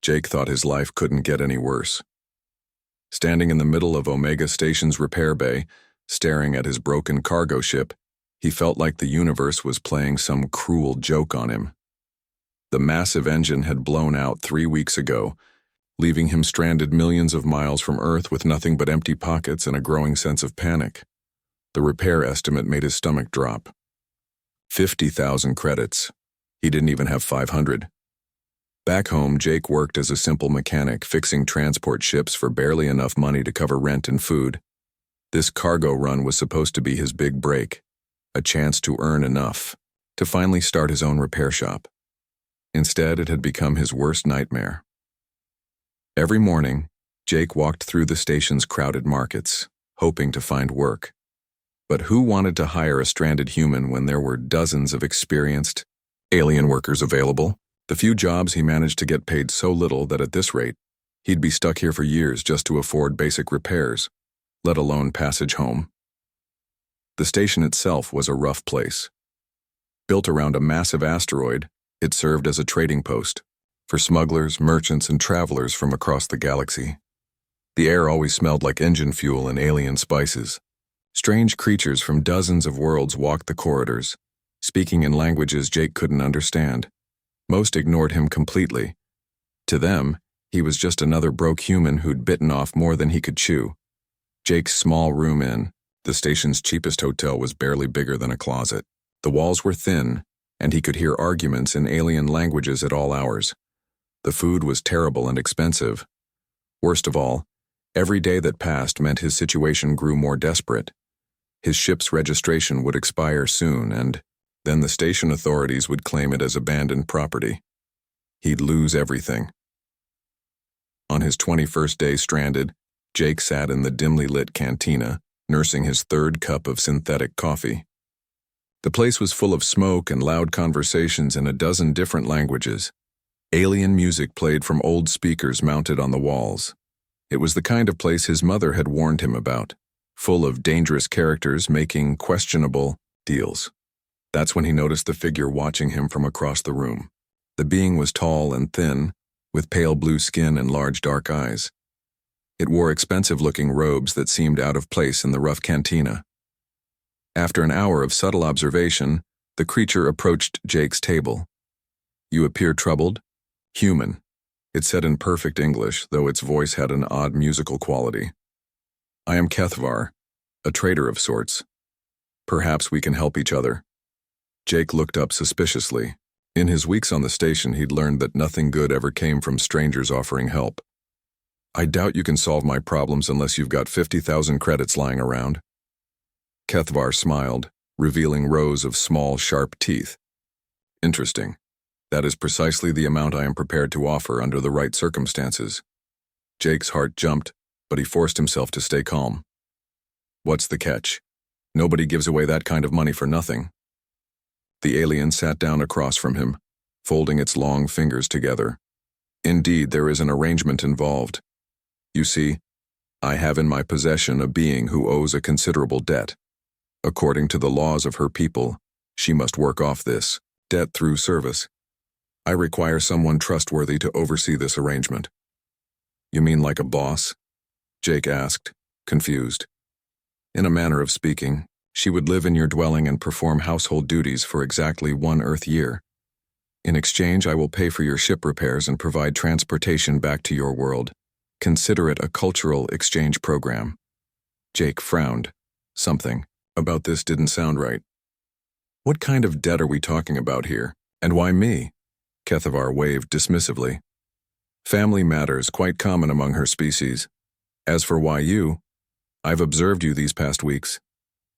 Jake thought his life couldn't get any worse. Standing in the middle of Omega Station's repair bay, staring at his broken cargo ship, he felt like the universe was playing some cruel joke on him. The massive engine had blown out 3 weeks ago, leaving him stranded millions of miles from Earth with nothing but empty pockets and a growing sense of panic. The repair estimate made his stomach drop. 50,000 credits. He didn't even have 500. Back home, Jake worked as a simple mechanic, fixing transport ships for barely enough money to cover rent and food. This cargo run was supposed to be his big break, a chance to earn enough to finally start his own repair shop. Instead, it had become his worst nightmare. Every morning, Jake walked through the station's crowded markets, hoping to find work. But who wanted to hire a stranded human when there were dozens of experienced alien workers available? The few jobs he managed to get paid so little that at this rate, he'd be stuck here for years just to afford basic repairs, let alone passage home. The station itself was a rough place. Built around a massive asteroid, it served as a trading post for smugglers, merchants, and travelers from across the galaxy. The air always smelled like engine fuel and alien spices. Strange creatures from dozens of worlds walked the corridors, speaking in languages Jake couldn't understand. Most ignored him completely. To them, he was just another broke human who'd bitten off more than he could chew. Jake's small room in the station's cheapest hotel was barely bigger than a closet. The walls were thin, and he could hear arguments in alien languages at all hours. The food was terrible and expensive. Worst of all, every day that passed meant his situation grew more desperate. His ship's registration would expire soon, and then the station authorities would claim it as abandoned property. He'd lose everything. On his 21st day stranded, Jake sat in the dimly lit cantina, nursing his third cup of synthetic coffee. The place was full of smoke and loud conversations in a dozen different languages. Alien music played from old speakers mounted on the walls. It was the kind of place his mother had warned him about, full of dangerous characters making questionable deals. That's when he noticed the figure watching him from across the room. The being was tall and thin, with pale blue skin and large dark eyes. It wore expensive-looking robes that seemed out of place in the rough cantina. After an hour of subtle observation, the creature approached Jake's table. "You appear troubled?" "Human," it said in perfect English, though its voice had an odd musical quality. "I am Kethvar, a trader of sorts. Perhaps we can help each other." Jake looked up suspiciously. In his weeks on the station, he'd learned that nothing good ever came from strangers offering help. "I doubt you can solve my problems unless you've got 50,000 credits lying around." Kethvar smiled, revealing rows of small, sharp teeth. "Interesting. That is precisely the amount I am prepared to offer under the right circumstances." Jake's heart jumped, but he forced himself to stay calm. "What's the catch? Nobody gives away that kind of money for nothing." The alien sat down across from him, folding its long fingers together. "Indeed, there is an arrangement involved. You see, I have in my possession a being who owes a considerable debt. According to the laws of her people, she must work off this debt through service. I require someone trustworthy to oversee this arrangement." "You mean like a boss?" Jake asked, confused. "In a manner of speaking, she would live in your dwelling and perform household duties for exactly 1 Earth year. In exchange, I will pay for your ship repairs and provide transportation back to your world. Consider it a cultural exchange program." Jake frowned. Something about this didn't sound right. "What kind of debt are we talking about here? And why me?" Kethvar waved dismissively. "Family matters, quite common among her species. As for why you, I've observed you these past weeks.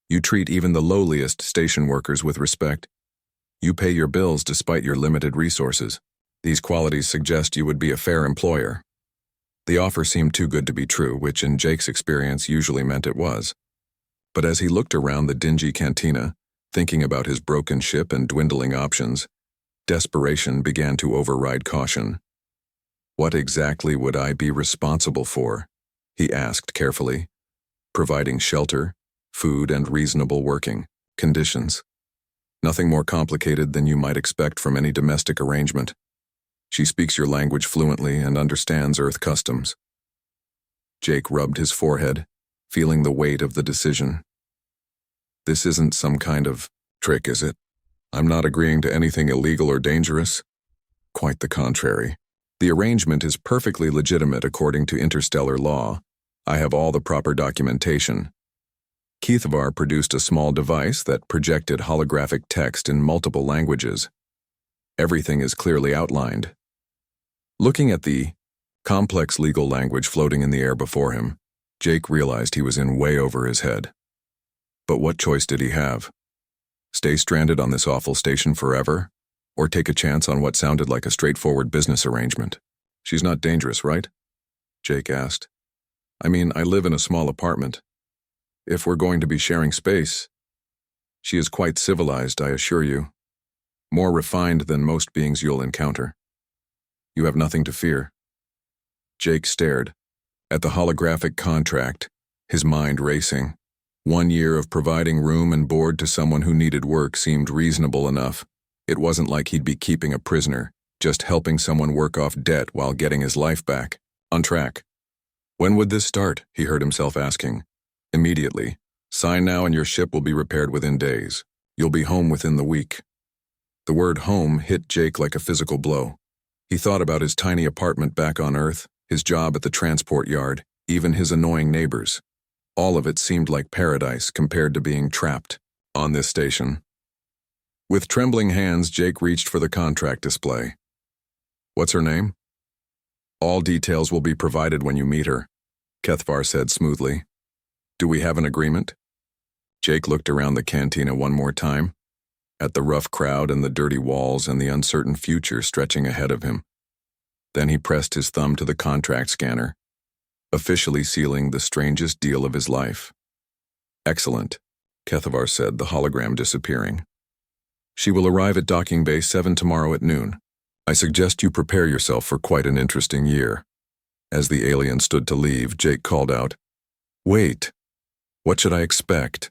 You treat even the lowliest station workers with respect. You pay your bills despite your limited resources. These qualities suggest you would be a fair employer." The offer seemed too good to be true, which in Jake's experience usually meant it was. But as he looked around the dingy cantina, thinking about his broken ship and dwindling options, desperation began to override caution. "What exactly would I be responsible for?" he asked carefully. "Providing shelter, food, and reasonable working conditions. Nothing more complicated than you might expect from any domestic arrangement." She speaks your language fluently and understands Earth customs. Jake rubbed his forehead, feeling the weight of the decision. This isn't some kind of trick, is it? I'm not agreeing to anything illegal or dangerous. Quite the contrary. The arrangement is perfectly legitimate according to interstellar law. I have all the proper documentation. Keithvar produced a small device that projected holographic text in multiple languages. Everything is clearly outlined. Looking at the complex legal language floating in the air before him, Jake realized he was in way over his head. But what choice did he have? Stay stranded on this awful station forever? Or take a chance on what sounded like a straightforward business arrangement? She's not dangerous, right? Jake asked. I mean, I live in a small apartment. If we're going to be sharing space, she is quite civilized, I assure you. More refined than most beings you'll encounter. You have nothing to fear. Jake stared at the holographic contract, his mind racing. 1 year of providing room and board to someone who needed work seemed reasonable enough. It wasn't like he'd be keeping a prisoner, just helping someone work off debt while getting his life back. On track. When would this start? He heard himself asking. Immediately. Sign now and your ship will be repaired within days. You'll be home within the week. The word home hit Jake like a physical blow. He thought about his tiny apartment back on Earth, his job at the transport yard, even his annoying neighbors. All of it seemed like paradise compared to being trapped on this station. With trembling hands, Jake reached for the contract display. What's her name? All details will be provided when you meet her, Keithvar said smoothly. Do we have an agreement? Jake looked around the cantina one more time, at the rough crowd and the dirty walls and the uncertain future stretching ahead of him. Then he pressed his thumb to the contract scanner, officially sealing the strangest deal of his life. Excellent, Keithvar said, the hologram disappearing. She will arrive at Docking Bay 7 tomorrow at noon. I suggest you prepare yourself for quite an interesting year. As the alien stood to leave, Jake called out, Wait, what should I expect?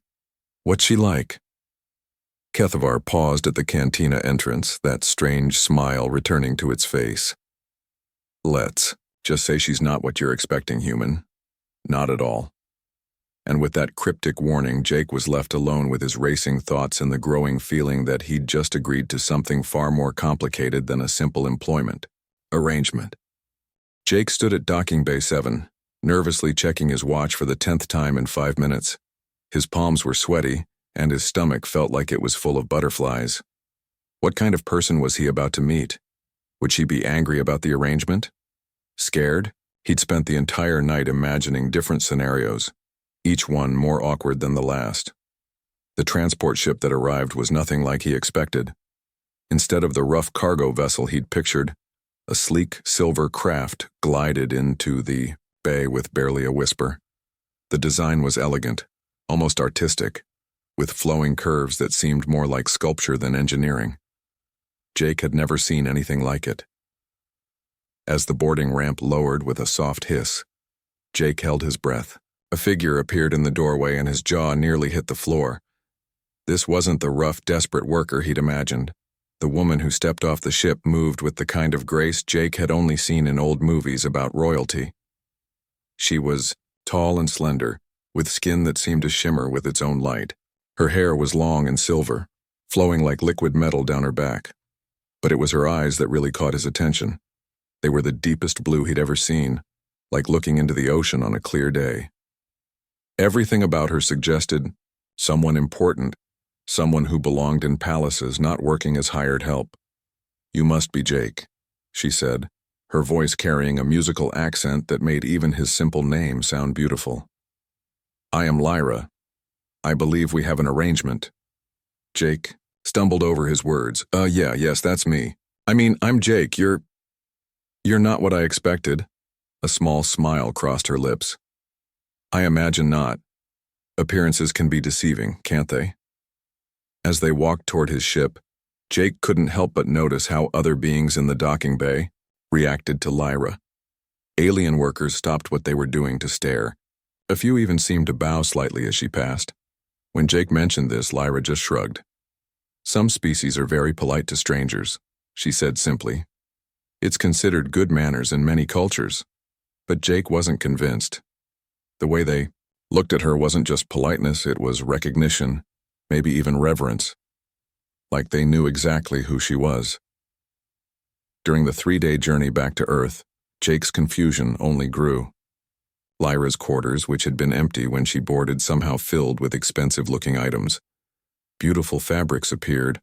What's she like? Keithvar paused at the cantina entrance, that strange smile returning to its face. Let's just say she's not what you're expecting, human. Not at all. And with that cryptic warning, Jake was left alone with his racing thoughts and the growing feeling that he'd just agreed to something far more complicated than a simple employment arrangement. Jake stood at Docking Bay 7, nervously checking his watch for the 10th time in 5 minutes. His palms were sweaty, and his stomach felt like it was full of butterflies. What kind of person was he about to meet? Would she be angry about the arrangement? Scared? He'd spent the entire night imagining different scenarios, each one more awkward than the last. The transport ship that arrived was nothing like he expected. Instead of the rough cargo vessel he'd pictured, a sleek silver craft glided into the bay with barely a whisper. The design was elegant, almost artistic, with flowing curves that seemed more like sculpture than engineering. Jake had never seen anything like it. As the boarding ramp lowered with a soft hiss, Jake held his breath. A figure appeared in the doorway and his jaw nearly hit the floor. This wasn't the rough, desperate worker he'd imagined. The woman who stepped off the ship moved with the kind of grace Jake had only seen in old movies about royalty. She was tall and slender, with skin that seemed to shimmer with its own light. Her hair was long and silver, flowing like liquid metal down her back. But it was her eyes that really caught his attention. They were the deepest blue he'd ever seen, like looking into the ocean on a clear day. Everything about her suggested someone important, someone who belonged in palaces, not working as hired help. You must be Jake, she said, her voice carrying a musical accent that made even his simple name sound beautiful. I am Lyra. I believe we have an arrangement. Jake stumbled over his words. Yes, that's me. I mean, I'm Jake. You're not what I expected. A small smile crossed her lips. I imagine not. Appearances can be deceiving, can't they? As they walked toward his ship, Jake couldn't help but notice how other beings in the docking bay reacted to Lyra. Alien workers stopped what they were doing to stare. A few even seemed to bow slightly as she passed. When Jake mentioned this, Lyra just shrugged. Some species are very polite to strangers, she said simply. It's considered good manners in many cultures. But Jake wasn't convinced. The way they looked at her wasn't just politeness, it was recognition, maybe even reverence. Like they knew exactly who she was. During the 3-day journey back to Earth, Jake's confusion only grew. Lyra's quarters, which had been empty when she boarded, somehow filled with expensive-looking items. Beautiful fabrics appeared,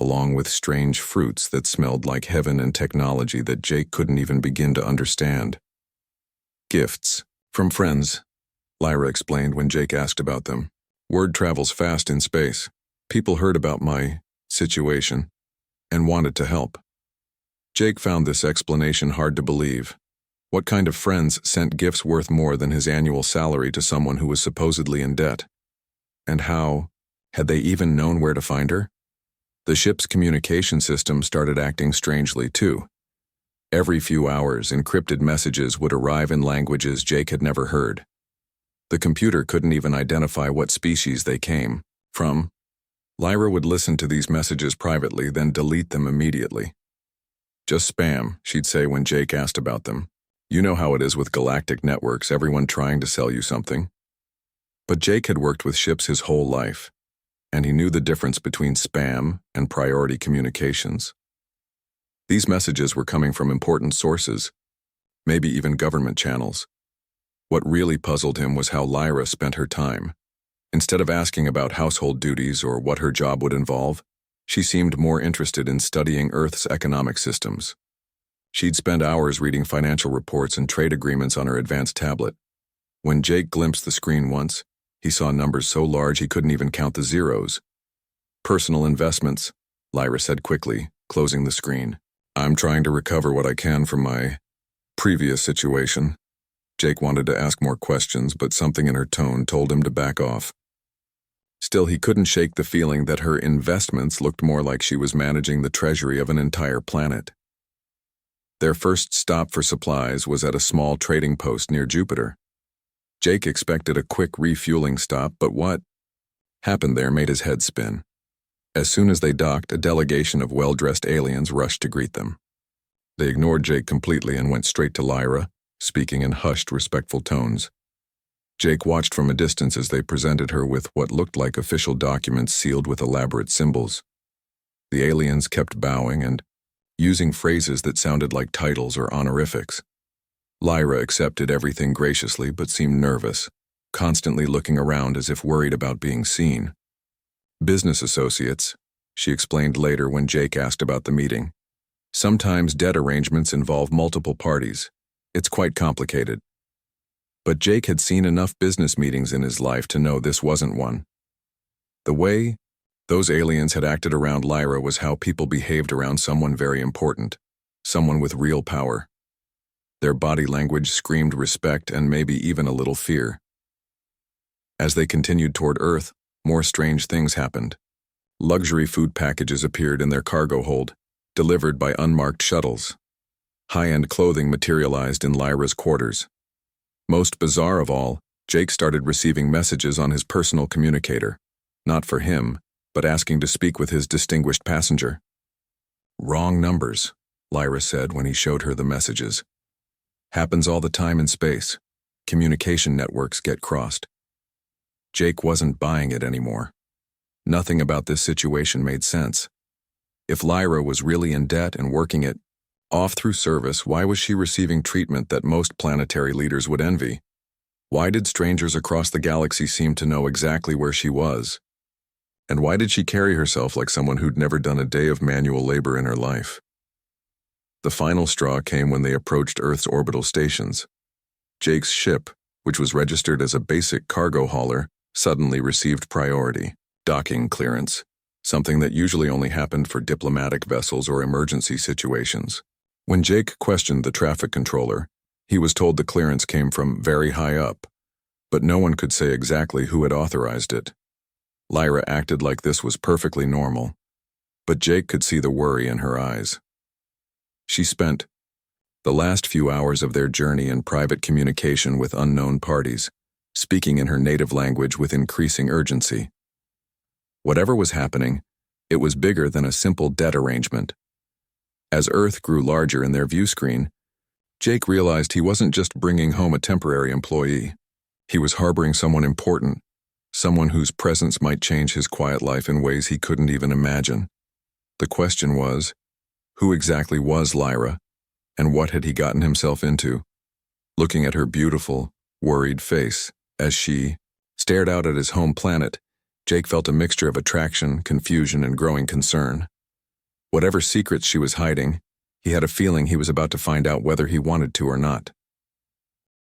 along with strange fruits that smelled like heaven and technology that Jake couldn't even begin to understand. Gifts. From friends, Lyra explained when Jake asked about them. Word travels fast in space. People heard about my situation and wanted to help. Jake found this explanation hard to believe. What kind of friends sent gifts worth more than his annual salary to someone who was supposedly in debt? And how had they even known where to find her? The ship's communication system started acting strangely, too. Every few hours, encrypted messages would arrive in languages Jake had never heard. The computer couldn't even identify what species they came from. Lyra would listen to these messages privately, then delete them immediately. Just spam, she'd say when Jake asked about them. You know how it is with galactic networks, everyone trying to sell you something. But Jake had worked with ships his whole life, and he knew the difference between spam and priority communications. These messages were coming from important sources, maybe even government channels. What really puzzled him was how Lyra spent her time. Instead of asking about household duties or what her job would involve, she seemed more interested in studying Earth's economic systems. She'd spend hours reading financial reports and trade agreements on her advanced tablet. When Jake glimpsed the screen once, he saw numbers so large he couldn't even count the zeros. Personal investments, Lyra said quickly, closing the screen. I'm trying to recover what I can from my previous situation. Jake wanted to ask more questions, but something in her tone told him to back off. Still, he couldn't shake the feeling that her investments looked more like she was managing the treasury of an entire planet. Their first stop for supplies was at a small trading post near Jupiter. Jake expected a quick refueling stop, but what happened there made his head spin. As soon as they docked, a delegation of well-dressed aliens rushed to greet them. They ignored Jake completely and went straight to Lyra, speaking in hushed, respectful tones. Jake watched from a distance as they presented her with what looked like official documents sealed with elaborate symbols. The aliens kept bowing and using phrases that sounded like titles or honorifics. Lyra accepted everything graciously but seemed nervous, constantly looking around as if worried about being seen. Business associates, she explained later when Jake asked about the meeting. Sometimes debt arrangements involve multiple parties. It's quite complicated. But Jake had seen enough business meetings in his life to know this wasn't one. The way those aliens had acted around Lyra was how people behaved around someone very important, someone with real power. Their body language screamed respect and maybe even a little fear. As they continued toward Earth, more strange things happened. Luxury food packages appeared in their cargo hold, delivered by unmarked shuttles. High-end clothing materialized in Lyra's quarters. Most bizarre of all, Jake started receiving messages on his personal communicator, not for him, but asking to speak with his distinguished passenger. Wrong numbers, Lyra said when he showed her the messages. Happens all the time in space. Communication networks get crossed. Jake wasn't buying it anymore. Nothing about this situation made sense. If Lyra was really in debt and working it off through service, why was she receiving treatment that most planetary leaders would envy? Why did strangers across the galaxy seem to know exactly where she was? And why did she carry herself like someone who'd never done a day of manual labor in her life? The final straw came when they approached Earth's orbital stations. Jake's ship, which was registered as a basic cargo hauler, suddenly received priority, docking clearance, something that usually only happened for diplomatic vessels or emergency situations. When Jake questioned the traffic controller, he was told the clearance came from very high up, but no one could say exactly who had authorized it. Lyra acted like this was perfectly normal, but Jake could see the worry in her eyes. She spent the last few hours of their journey in private communication with unknown parties, speaking in her native language with increasing urgency. Whatever was happening, it was bigger than a simple debt arrangement. As Earth grew larger in their view screen, Jake realized he wasn't just bringing home a temporary employee. He was harboring someone important, someone whose presence might change his quiet life in ways he couldn't even imagine. The question was, who exactly was Lyra, and what had he gotten himself into? Looking at her beautiful, worried face as she stared out at his home planet, Jake felt a mixture of attraction, confusion, and growing concern. Whatever secrets she was hiding, he had a feeling he was about to find out whether he wanted to or not.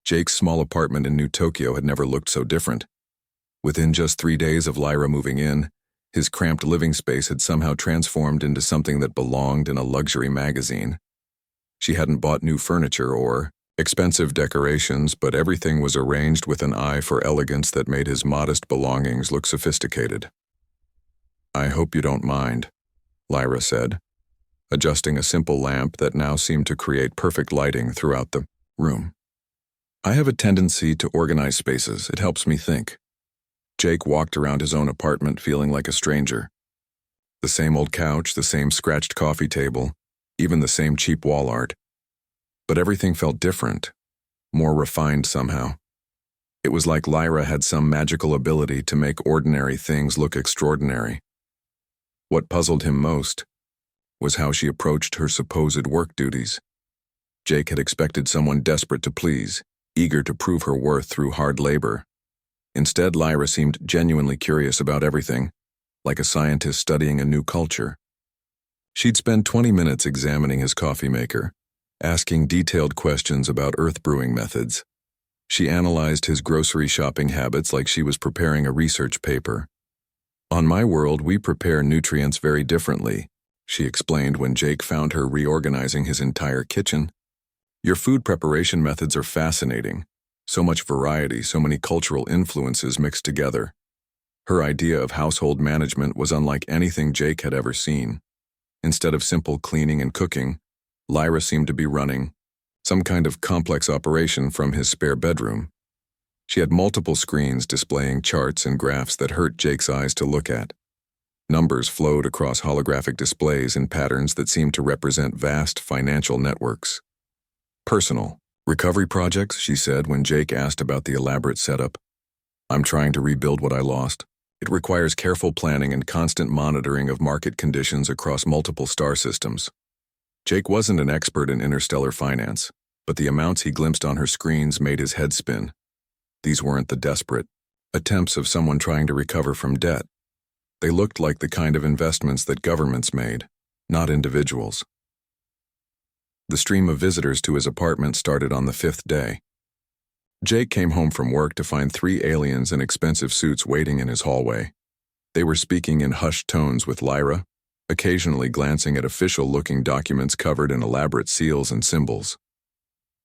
Jake's small apartment in New Tokyo had never looked so different. Within just 3 days of Lyra moving in, his cramped living space had somehow transformed into something that belonged in a luxury magazine. She hadn't bought new furniture or expensive decorations, but everything was arranged with an eye for elegance that made his modest belongings look sophisticated. "I hope you don't mind," Lyra said, adjusting a simple lamp that now seemed to create perfect lighting throughout the room. "I have a tendency to organize spaces. It helps me think." Jake walked around his own apartment feeling like a stranger. The same old couch, the same scratched coffee table, even the same cheap wall art. But everything felt different, more refined somehow. It was like Lyra had some magical ability to make ordinary things look extraordinary. What puzzled him most was how she approached her supposed work duties. Jake had expected someone desperate to please, eager to prove her worth through hard labor. Instead, Lyra seemed genuinely curious about everything, like a scientist studying a new culture. She'd spend 20 minutes examining his coffee maker, asking detailed questions about earth brewing methods. She analyzed his grocery shopping habits like she was preparing a research paper. "On my world, we prepare nutrients very differently," she explained when Jake found her reorganizing his entire kitchen. "Your food preparation methods are fascinating. So much variety, so many cultural influences mixed together." Her idea of household management was unlike anything Jake had ever seen. Instead of simple cleaning and cooking, Lyra seemed to be running some kind of complex operation from his spare bedroom. She had multiple screens displaying charts and graphs that hurt Jake's eyes to look at. Numbers flowed across holographic displays in patterns that seemed to represent vast financial networks. "Personal recovery projects," she said when Jake asked about the elaborate setup. "I'm trying to rebuild what I lost. It requires careful planning and constant monitoring of market conditions across multiple star systems." Jake wasn't an expert in interstellar finance, but the amounts he glimpsed on her screens made his head spin. These weren't the desperate attempts of someone trying to recover from debt. They looked like the kind of investments that governments made, not individuals. The stream of visitors to his apartment started on the 5th day. Jake came home from work to find 3 aliens in expensive suits waiting in his hallway. They were speaking in hushed tones with Lyra, occasionally glancing at official-looking documents covered in elaborate seals and symbols.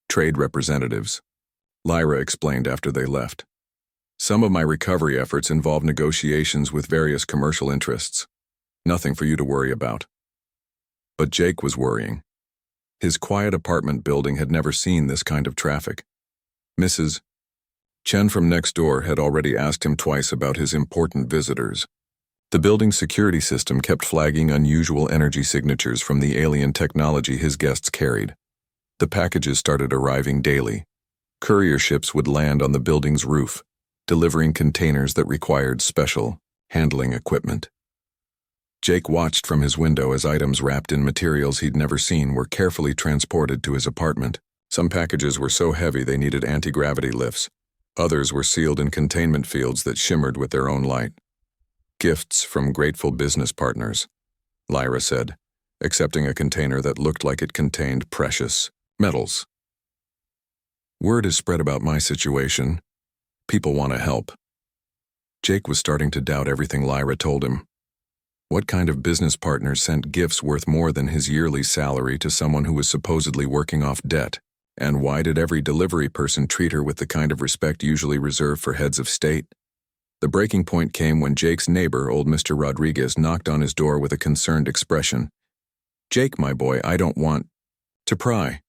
"Trade representatives," Lyra explained after they left. "Some of my recovery efforts involve negotiations with various commercial interests. Nothing for you to worry about." But Jake was worrying. His quiet apartment building had never seen this kind of traffic. Mrs. Chen from next door had already asked him twice about his important visitors. The building's security system kept flagging unusual energy signatures from the alien technology his guests carried. The packages started arriving daily. Courier ships would land on the building's roof, delivering containers that required special handling equipment. Jake watched from his window as items wrapped in materials he'd never seen were carefully transported to his apartment. Some packages were so heavy they needed anti-gravity lifts. Others were sealed in containment fields that shimmered with their own light. "Gifts from grateful business partners," Lyra said, accepting a container that looked like it contained precious metals. "Word is spread about my situation. People want to help." Jake was starting to doubt everything Lyra told him. What kind of business partner sent gifts worth more than his yearly salary to someone who was supposedly working off debt? And why did every delivery person treat her with the kind of respect usually reserved for heads of state? The breaking point came when Jake's neighbor, old Mr. Rodriguez, knocked on his door with a concerned expression. "Jake, my boy, I don't want to pry,"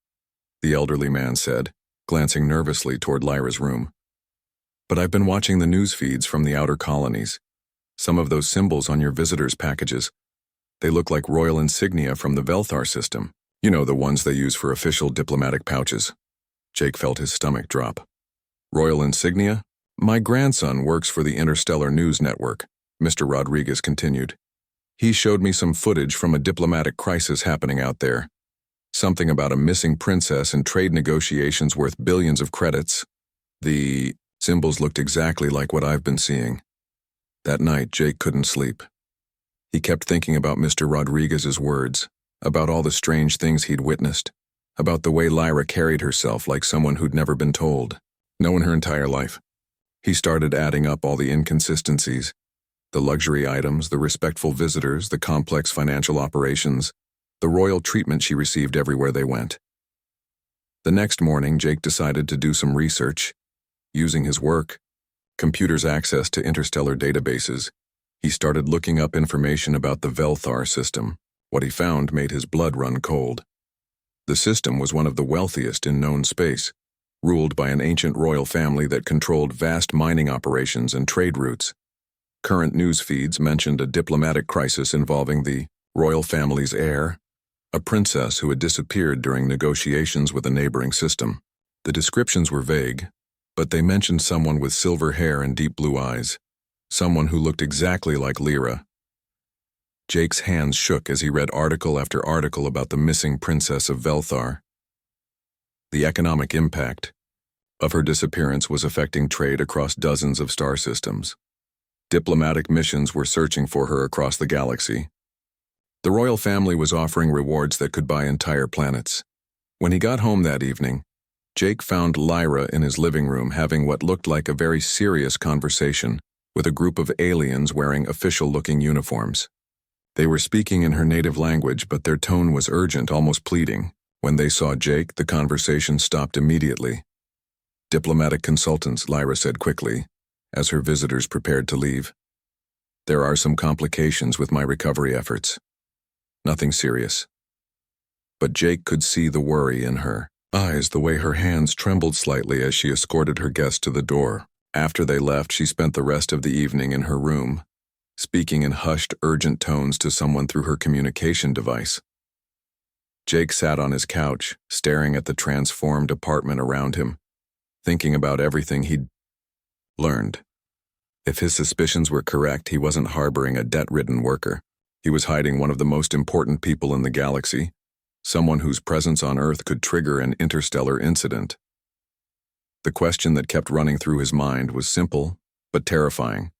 the elderly man said, glancing nervously toward Lyra's room. "But I've been watching the news feeds from the outer colonies. Some of those symbols on your visitors' packages, they look like royal insignia from the Velthar system." You know, the ones they use for official diplomatic pouches. Jake felt his stomach drop. Royal insignia? My grandson works for the Interstellar News Network, Mr. Rodriguez continued. He showed me some footage from a diplomatic crisis happening out there. Something about a missing princess and trade negotiations worth billions of credits. The symbols looked exactly like what I've been seeing. That night, Jake couldn't sleep. He kept thinking about Mr. Rodriguez's words, about all the strange things he'd witnessed, about the way Lyra carried herself like someone who'd never been told, known her entire life. He started adding up all the inconsistencies, the luxury items, the respectful visitors, the complex financial operations, the royal treatment she received everywhere they went. The next morning, Jake decided to do some research. Using his work, computers' access to interstellar databases, he started looking up information about the Velthar system. What he found made his blood run cold. The system was one of the wealthiest in known space, ruled by an ancient royal family that controlled vast mining operations and trade routes. Current news feeds mentioned a diplomatic crisis involving the royal family's heir, a princess who had disappeared during negotiations with a neighboring system. The descriptions were vague, but they mentioned someone with silver hair and deep blue eyes, someone who looked exactly like Lyra. Jake's hands shook as he read article after article about the missing princess of Velthar. The economic impact of her disappearance was affecting trade across dozens of star systems. Diplomatic missions were searching for her across the galaxy. The royal family was offering rewards that could buy entire planets. When he got home that evening, Jake found Lyra in his living room having what looked like a very serious conversation with a group of aliens wearing official-looking uniforms. They were speaking in her native language, but their tone was urgent, almost pleading. When they saw Jake, the conversation stopped immediately. Diplomatic consultants, Lyra said quickly, as her visitors prepared to leave. There are some complications with my recovery efforts. Nothing serious. But Jake could see the worry in her eyes, the way her hands trembled slightly as she escorted her guest to the door. After they left, she spent the rest of the evening in her room, speaking in hushed, urgent tones to someone through her communication device. Jake sat on his couch, staring at the transformed apartment around him, thinking about everything he'd learned. If his suspicions were correct, he wasn't harboring a debt-ridden worker. He was hiding one of the most important people in the galaxy, someone whose presence on Earth could trigger an interstellar incident. The question that kept running through his mind was simple, but terrifying.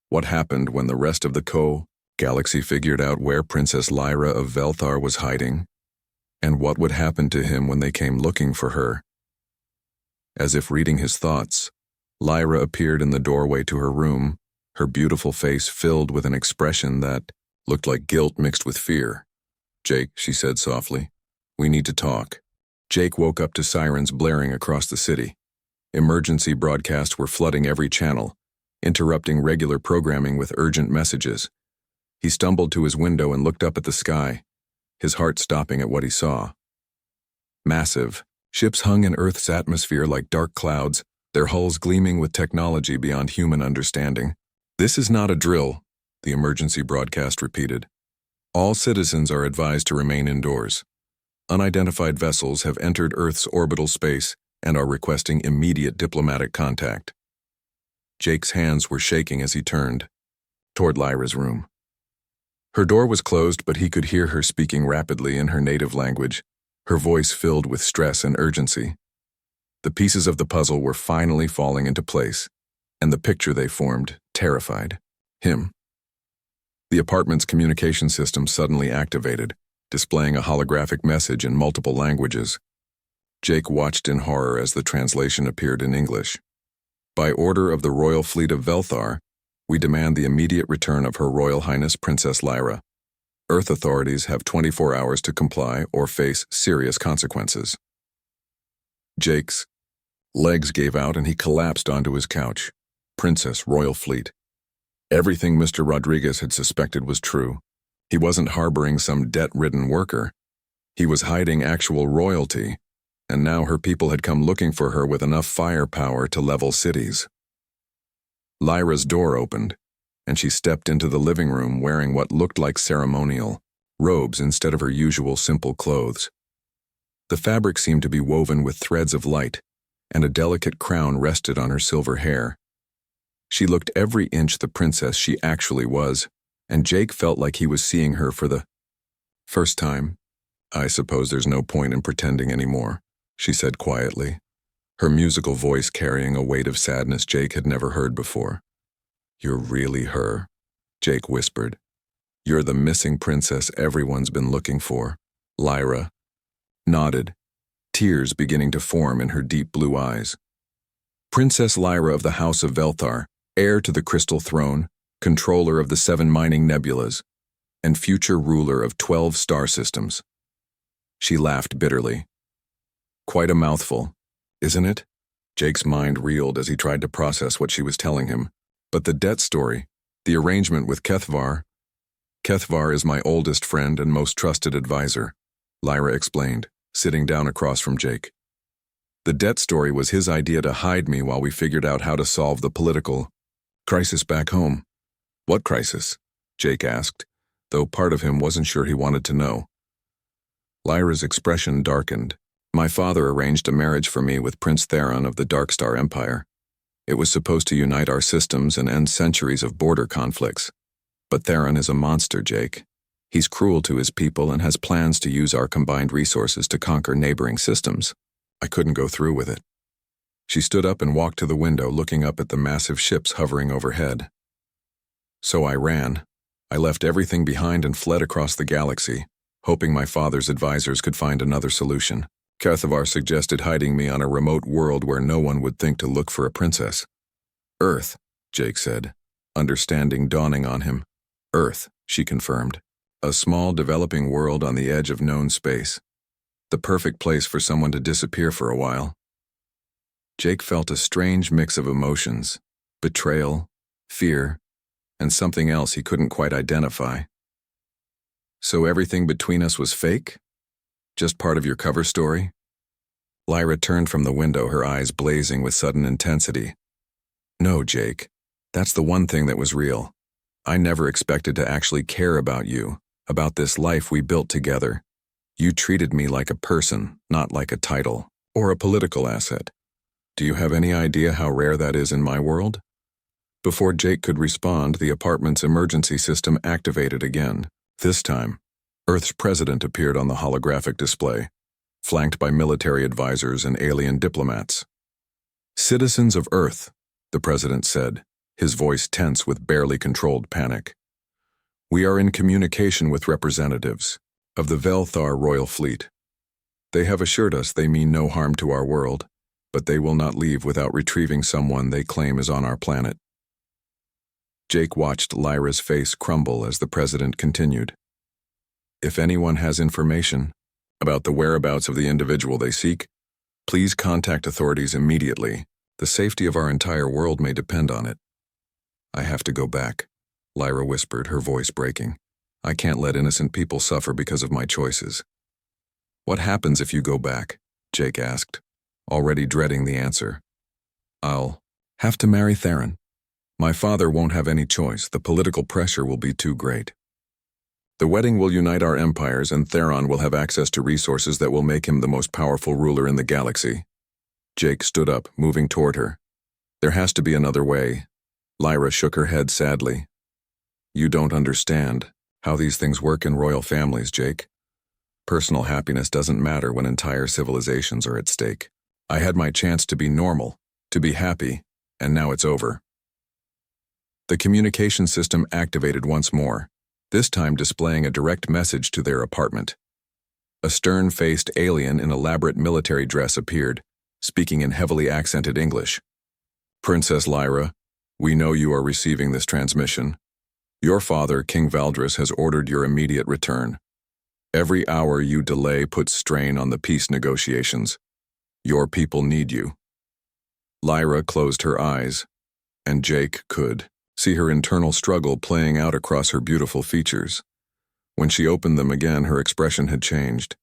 What happened when the rest of the galaxy figured out where Princess Lyra of Velthar was hiding? And what would happen to him when they came looking for her? As if reading his thoughts, Lyra appeared in the doorway to her room, her beautiful face filled with an expression that looked like guilt mixed with fear. Jake, she said softly, we need to talk. Jake woke up to sirens blaring across the city. Emergency broadcasts were flooding every channel, interrupting regular programming with urgent messages. He stumbled to his window and looked up at the sky, his heart stopping at what he saw. Massive, ships hung in Earth's atmosphere like dark clouds, their hulls gleaming with technology beyond human understanding. This is not a drill, the emergency broadcast repeated. All citizens are advised to remain indoors. Unidentified vessels have entered Earth's orbital space and are requesting immediate diplomatic contact. Jake's hands were shaking as he turned toward Lyra's room. Her door was closed, but he could hear her speaking rapidly in her native language, her voice filled with stress and urgency. The pieces of the puzzle were finally falling into place, and the picture they formed terrified him. The apartment's communication system suddenly activated, displaying a holographic message in multiple languages. Jake watched in horror as the translation appeared in English. By order of the Royal Fleet of Velthar, we demand the immediate return of Her Royal Highness Princess Lyra. Earth authorities have 24 hours to comply or face serious consequences. Jake's legs gave out and he collapsed onto his couch. Princess, Royal Fleet. Everything Mr. Rodriguez had suspected was true. He wasn't harboring some debt-ridden worker. He was hiding actual royalty, and now her people had come looking for her with enough firepower to level cities. Lyra's door opened, and she stepped into the living room wearing what looked like ceremonial robes instead of her usual simple clothes. The fabric seemed to be woven with threads of light, and a delicate crown rested on her silver hair. She looked every inch the princess she actually was, and Jake felt like he was seeing her for the first time. "I suppose there's no point in pretending anymore," she said quietly, her musical voice carrying a weight of sadness Jake had never heard before. "You're really her," Jake whispered. "You're the missing princess everyone's been looking for." Lyra nodded, tears beginning to form in her deep blue eyes. "Princess Lyra of the House of Velthar, heir to the Crystal Throne, controller of the 7 mining nebulas, and future ruler of 12 star systems." She laughed bitterly. "Quite a mouthful, isn't it?" Jake's mind reeled as he tried to process what she was telling him. "But the debt story, the arrangement with Kethvar—" "Kethvar is my oldest friend and most trusted advisor," Lyra explained, sitting down across from Jake. "The debt story was his idea to hide me while we figured out how to solve the political crisis back home." "What crisis?" Jake asked, though part of him wasn't sure he wanted to know. Lyra's expression darkened. "My father arranged a marriage for me with Prince Theron of the Darkstar Empire. It was supposed to unite our systems and end centuries of border conflicts. But Theron is a monster, Jake. He's cruel to his people and has plans to use our combined resources to conquer neighboring systems. I couldn't go through with it." She stood up and walked to the window, looking up at the massive ships hovering overhead. "So I ran. I left everything behind and fled across the galaxy, hoping my father's advisors could find another solution. Kethvar suggested hiding me on a remote world where no one would think to look for a princess." "Earth," Jake said, understanding dawning on him. "Earth," she confirmed. "A small, developing world on the edge of known space. The perfect place for someone to disappear for a while." Jake felt a strange mix of emotions: betrayal, fear, and something else he couldn't quite identify. "So everything between us was fake? Just part of your cover story?" Lyra turned from the window, her eyes blazing with sudden intensity. "No, Jake. That's the one thing that was real. I never expected to actually care about you, about this life we built together. You treated me like a person, not like a title, or a political asset. Do you have any idea how rare that is in my world?" Before Jake could respond, the apartment's emergency system activated again. This time, Earth's president appeared on the holographic display, flanked by military advisors and alien diplomats. "Citizens of Earth," the president said, his voice tense with barely controlled panic. "We are in communication with representatives of the Velthar Royal Fleet. They have assured us they mean no harm to our world, but they will not leave without retrieving someone they claim is on our planet." Jake watched Lyra's face crumble as the president continued. "If anyone has information about the whereabouts of the individual they seek, please contact authorities immediately. The safety of our entire world may depend on it." "I have to go back," Lyra whispered, her voice breaking. "I can't let innocent people suffer because of my choices." "What happens if you go back?" Jake asked, already dreading the answer. "I'll have to marry Theron. My father won't have any choice. The political pressure will be too great. The wedding will unite our empires, and Theron will have access to resources that will make him the most powerful ruler in the galaxy." Jake stood up, moving toward her. "There has to be another way." Lyra shook her head sadly. "You don't understand how these things work in royal families, Jake. Personal happiness doesn't matter when entire civilizations are at stake. I had my chance to be normal, to be happy, and now it's over." The communication system activated once more, this time displaying a direct message to their apartment. A stern-faced alien in elaborate military dress appeared, speaking in heavily accented English. "Princess Lyra, we know you are receiving this transmission. Your father, King Valdris, has ordered your immediate return. Every hour you delay puts strain on the peace negotiations. Your people need you." Lyra closed her eyes, and Jake could see her internal struggle playing out across her beautiful features. When she opened them again, her expression had changed.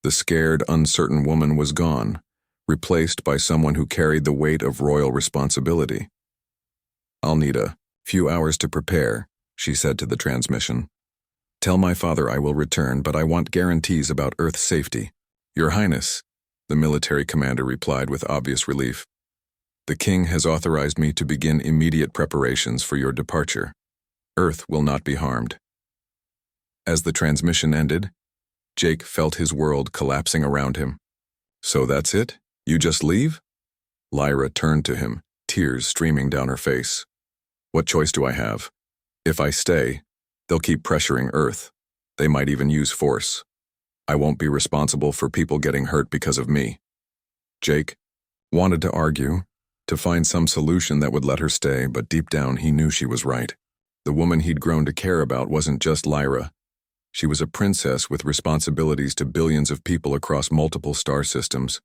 The scared, uncertain woman was gone, replaced by someone who carried the weight of royal responsibility. "I'll need a few hours to prepare," she said to the transmission. Tell my father I will return, but I want guarantees about Earth's safety. Your Highness, the military commander replied with obvious relief. The king has authorized me to begin immediate preparations for your departure. Earth will not be harmed. As the transmission ended, Jake felt his world collapsing around him. So that's it? You just leave? Lyra turned to him, tears streaming down her face. What choice do I have? If I stay, they'll keep pressuring Earth. They might even use force. I won't be responsible for people getting hurt because of me. Jake wanted to argue, to find some solution that would let her stay, but deep down he knew she was right. The woman he'd grown to care about wasn't just Lyra. She was a princess with responsibilities to billions of people across multiple star systems.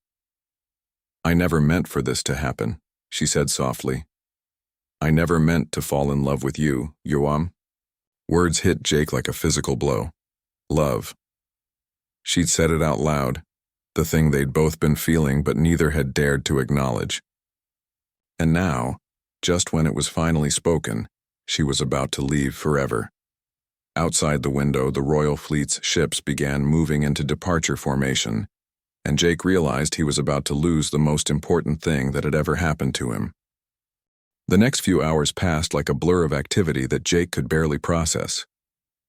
I never meant for this to happen, she said softly. I never meant to fall in love with you, Yoam. Words hit Jake like a physical blow. Love. She'd said it out loud, the thing they'd both been feeling but neither had dared to acknowledge. And now, just when it was finally spoken, she was about to leave forever. Outside the window, the Royal Fleet's ships began moving into departure formation, and Jake realized he was about to lose the most important thing that had ever happened to him. The next few hours passed like a blur of activity that Jake could barely process.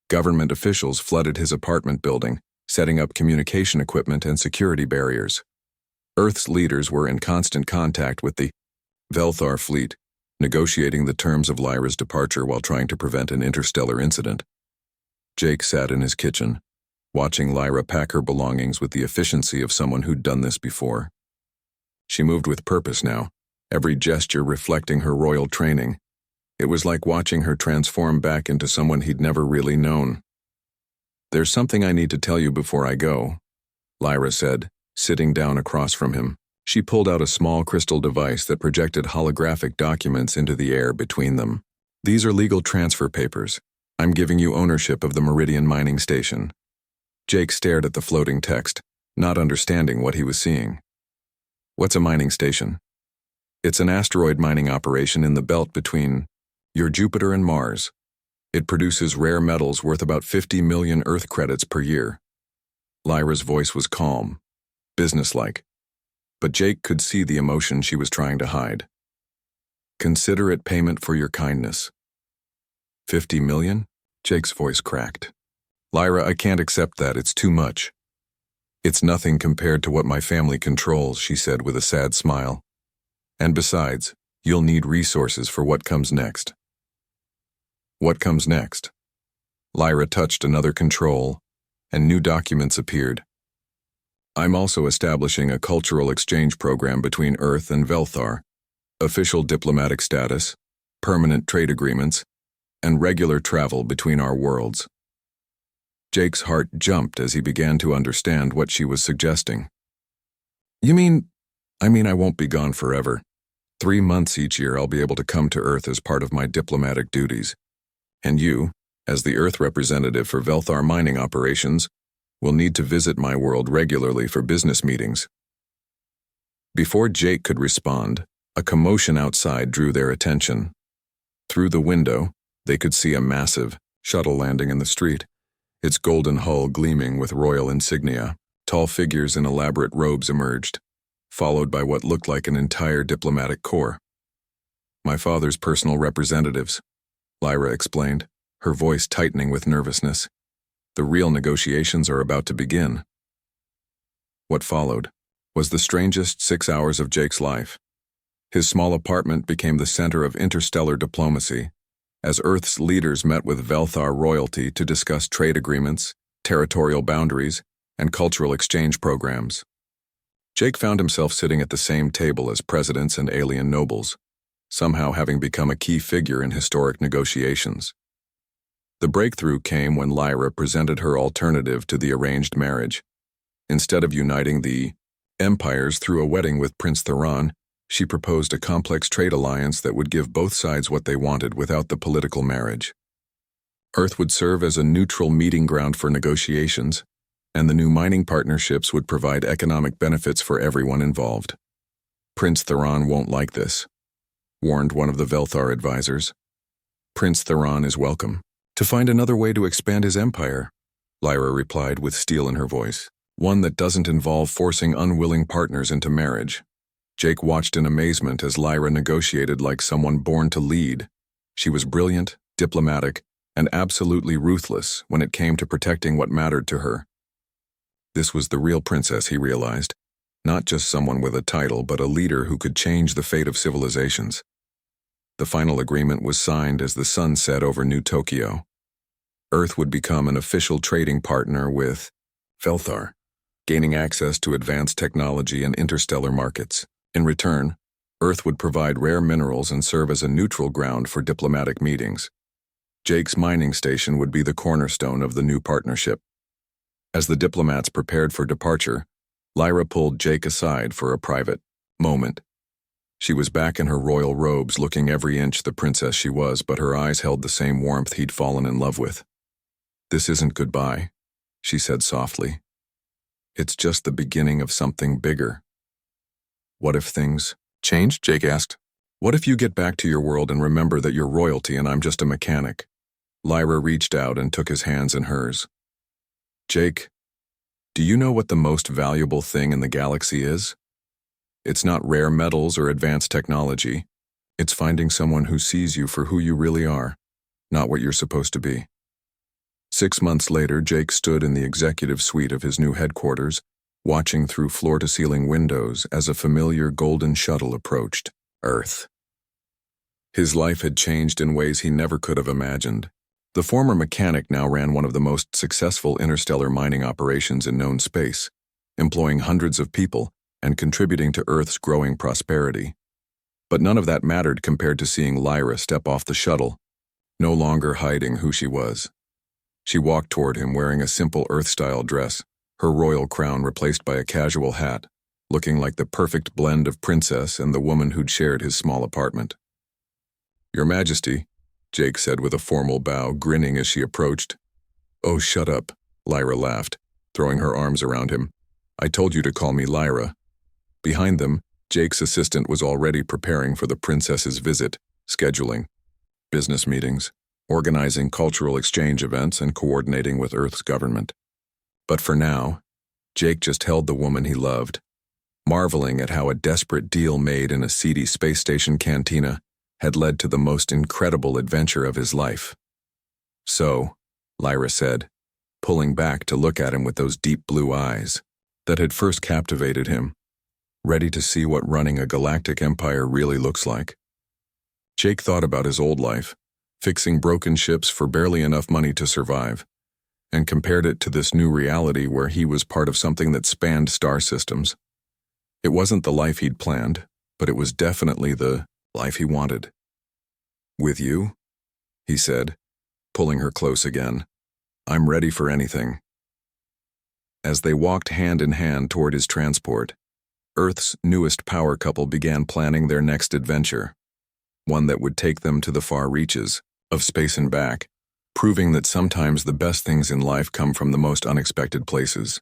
Government officials flooded his apartment building, setting up communication equipment and security barriers. Earth's leaders were in constant contact with the Velthar fleet, negotiating the terms of Lyra's departure while trying to prevent an interstellar incident. Jake sat in his kitchen, watching Lyra pack her belongings with the efficiency of someone who'd done this before. She moved with purpose now, every gesture reflecting her royal training. It was like watching her transform back into someone he'd never really known. There's something I need to tell you before I go, Lyra said, sitting down across from him. She pulled out a small crystal device that projected holographic documents into the air between them. These are legal transfer papers. I'm giving you ownership of the Meridian mining station. Jake stared at the floating text, not understanding what he was seeing. What's a mining station? It's an asteroid mining operation in the belt between your Jupiter and Mars. It produces rare metals worth about 50 million Earth credits per year. Lyra's voice was calm, businesslike, but Jake could see the emotion she was trying to hide. Consider it payment for your kindness. 50 million? Jake's voice cracked. Lyra, I can't accept that, it's too much. It's nothing compared to what my family controls, she said with a sad smile. And besides, you'll need resources for what comes next. What comes next? Lyra touched another control, and new documents appeared. I'm also establishing a cultural exchange program between Earth and Velthar, official diplomatic status, permanent trade agreements, and regular travel between our worlds. Jake's heart jumped as he began to understand what she was suggesting. You mean, I won't be gone forever. 3 months each year I'll be able to come to Earth as part of my diplomatic duties. And you, as the Earth representative for Velthar mining operations, will need to visit my world regularly for business meetings. Before Jake could respond, a commotion outside drew their attention. Through the window, they could see a massive shuttle landing in the street, its golden hull gleaming with royal insignia. Tall figures in elaborate robes emerged, followed by what looked like an entire diplomatic corps. My father's personal representatives, Lyra explained, her voice tightening with nervousness. The real negotiations are about to begin. What followed was the strangest 6 hours of Jake's life. His small apartment became the center of interstellar diplomacy, as Earth's leaders met with Velthar royalty to discuss trade agreements, territorial boundaries, and cultural exchange programs. Jake found himself sitting at the same table as presidents and alien nobles, somehow having become a key figure in historic negotiations. The breakthrough came when Lyra presented her alternative to the arranged marriage. Instead of uniting the empires through a wedding with Prince Theron, she proposed a complex trade alliance that would give both sides what they wanted without the political marriage. Earth would serve as a neutral meeting ground for negotiations, and the new mining partnerships would provide economic benefits for everyone involved. Prince Theron won't like this, warned one of the Velthar advisors. Prince Theron is welcome. To find another way to expand his empire, Lyra replied with steel in her voice. One that doesn't involve forcing unwilling partners into marriage. Jake watched in amazement as Lyra negotiated like someone born to lead. She was brilliant, diplomatic, and absolutely ruthless when it came to protecting what mattered to her. This was the real princess, he realized. Not just someone with a title, but a leader who could change the fate of civilizations. The final agreement was signed as the sun set over New Tokyo. Earth would become an official trading partner with Felthar, gaining access to advanced technology and interstellar markets. In return, Earth would provide rare minerals and serve as a neutral ground for diplomatic meetings. Jake's mining station would be the cornerstone of the new partnership. As the diplomats prepared for departure, Lyra pulled Jake aside for a private moment. She was back in her royal robes, looking every inch the princess she was, but her eyes held the same warmth he'd fallen in love with. "This isn't goodbye," she said softly. "It's just the beginning of something bigger." "What if things change?" Jake asked. "What if you get back to your world and remember that you're royalty and I'm just a mechanic?" Lyra reached out and took his hands in hers. "Jake, do you know what the most valuable thing in the galaxy is? It's not rare metals or advanced technology. It's finding someone who sees you for who you really are, not what you're supposed to be." 6 months later, Jake stood in the executive suite of his new headquarters, watching through floor-to-ceiling windows as a familiar golden shuttle approached Earth. His life had changed in ways he never could have imagined. The former mechanic now ran one of the most successful interstellar mining operations in known space, employing hundreds of people and contributing to Earth's growing prosperity. But none of that mattered compared to seeing Lyra step off the shuttle, no longer hiding who she was. She walked toward him wearing a simple Earth-style dress, her royal crown replaced by a casual hat, looking like the perfect blend of princess and the woman who'd shared his small apartment. "Your Majesty," Jake said with a formal bow, grinning as she approached. "Oh, shut up," Lyra laughed, throwing her arms around him. "I told you to call me Lyra." Behind them, Jake's assistant was already preparing for the princess's visit, scheduling business meetings, organizing cultural exchange events, and coordinating with Earth's government. But for now, Jake just held the woman he loved, marveling at how a desperate deal made in a seedy space station cantina had led to the most incredible adventure of his life. "So," Lyra said, pulling back to look at him with those deep blue eyes that had first captivated him, ready to see what running a galactic empire really looks like. Jake thought about his old life, fixing broken ships for barely enough money to survive, and compared it to this new reality where he was part of something that spanned star systems. It wasn't the life he'd planned, but it was definitely the life he wanted. "With you," he said, pulling her close again. "I'm ready for anything." As they walked hand in hand toward his transport, Earth's newest power couple began planning their next adventure, one that would take them to the far reaches of space and back, proving that sometimes the best things in life come from the most unexpected places.